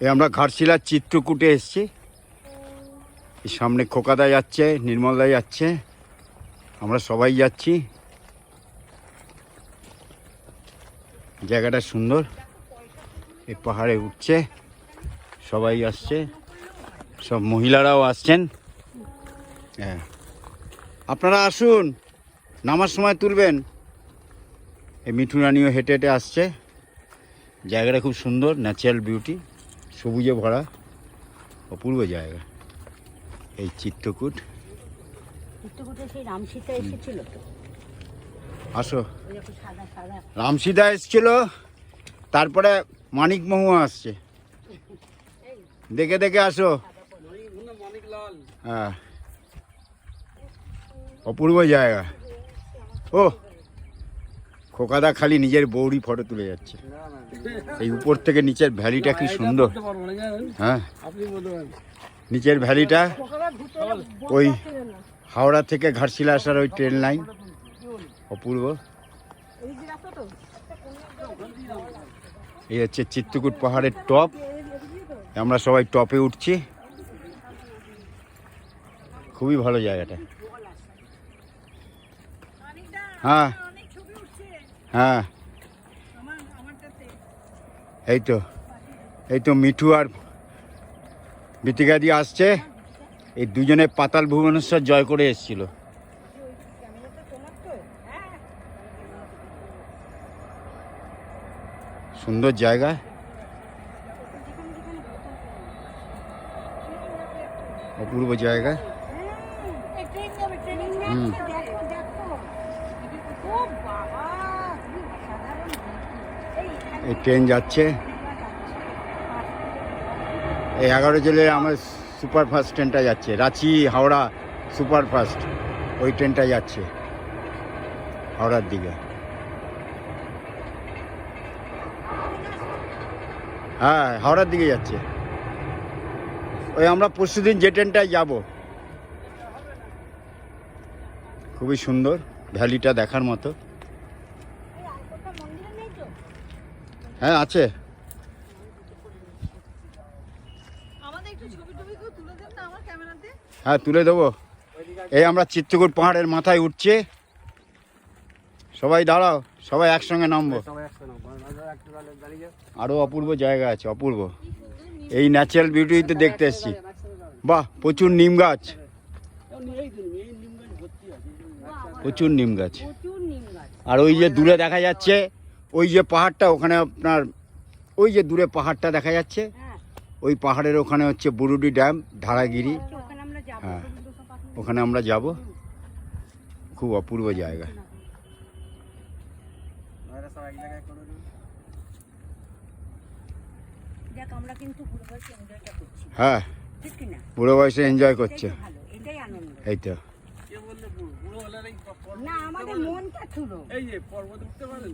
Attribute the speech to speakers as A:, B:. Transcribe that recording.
A: এই আমরা ঘাটশিলার চিত্রকূটে এসেছি। এই সামনে খোকাদা যাচ্ছে, নির্মলদা যাচ্ছে, আমরা সবাই যাচ্ছি। জায়গাটা সুন্দর, এই পাহাড়ে উঠছে, সবাই আসছে, সব মহিলারাও আসছেন। হ্যাঁ, আপনারা আসুন, নামার সময় তুলবেন। এই মিঠু রানীও হেঁটে হেঁটে আসছে। জায়গাটা খুব সুন্দর, ন্যাচারাল বিউটি, সবুজে ভরা, অপূর্ব জায়গা এই চিত্রকূট।
B: সেই রামসীতা এসেছিল তো।
A: আসো, রামসীতা এসেছিল, তারপরে মানিক মহুয়া আসছে, দেখে দেখে আসো। হ্যাঁ, অপূর্ব জায়গা। ও খোকাদা খালি নিজের বউরি ফটো তুলে যাচ্ছে। এই উপর থেকে নিচের ভ্যালিটা কি সুন্দর। হ্যাঁ, নিচের ভ্যালিটা ওই হাওড়া থেকে ঘাটশিলা আসার ওই ট্রেন লাইন, অপূর্ব। এই হচ্ছে চিত্রকূট পাহাড়ের টপ, আমরা সবাই টপে উঠছি। খুবই ভালো জায়গাটা। হ্যাঁ হ্যাঁ, এই তো মিঠু আর বিতিকা দিয়ে আসছে। এই দুজনে পাতাল ভুবনেশ্বর জয় করে এসেছিল। সুন্দর জায়গা, অপূর্ব জায়গা। এই ট্রেন যাচ্ছে, এই 11 জেলায় আমার সুপারফাস্ট ট্রেনটা যাচ্ছে, রাঁচি হাওড়া সুপারফাস্ট, ওই ট্রেনটা যাচ্ছে হাওড়ার দিকে। হ্যাঁ, হাওড়ার দিকে যাচ্ছে। ওই আমরা পরশুদিন যে ট্রেনটায় যাব। খুবই সুন্দর, ভ্যালিটা দেখার মতো। হ্যাঁ আছে। হ্যাঁ তুলে দেবো। এই আমরা চিত্রকূট পাহাড়ের মাথায় উঠছে, সবাই দাঁড়াও, সবাই একসঙ্গে নামবো। আরো অপূর্ব জায়গা আছে, অপূর্ব। এই ন্যাচারাল বিউটিতে দেখতে এসছি। বাহ, প্রচুর নিম গাছ, প্রচুর নিম গাছ। আর ওই যে দূরে দেখা যাচ্ছে, ওই যে পাহাড়টা, ওখানে আপনার ওই যে দূরে পাহাড়টা দেখা যাচ্ছে, ওই পাহাড়ের ওখানে হচ্ছে বুরুডি ড্যাম, ধারাগিরি। হ্যাঁ, ওখানে আমরা যাব। খুব অপূর্ব জায়গা। হ্যাঁ, বুড়ো বয়সে এনজয় করছে। এই তো
B: না, আমাদের মনটা ছিল। এই যে পর্বত উঠতে পারেন।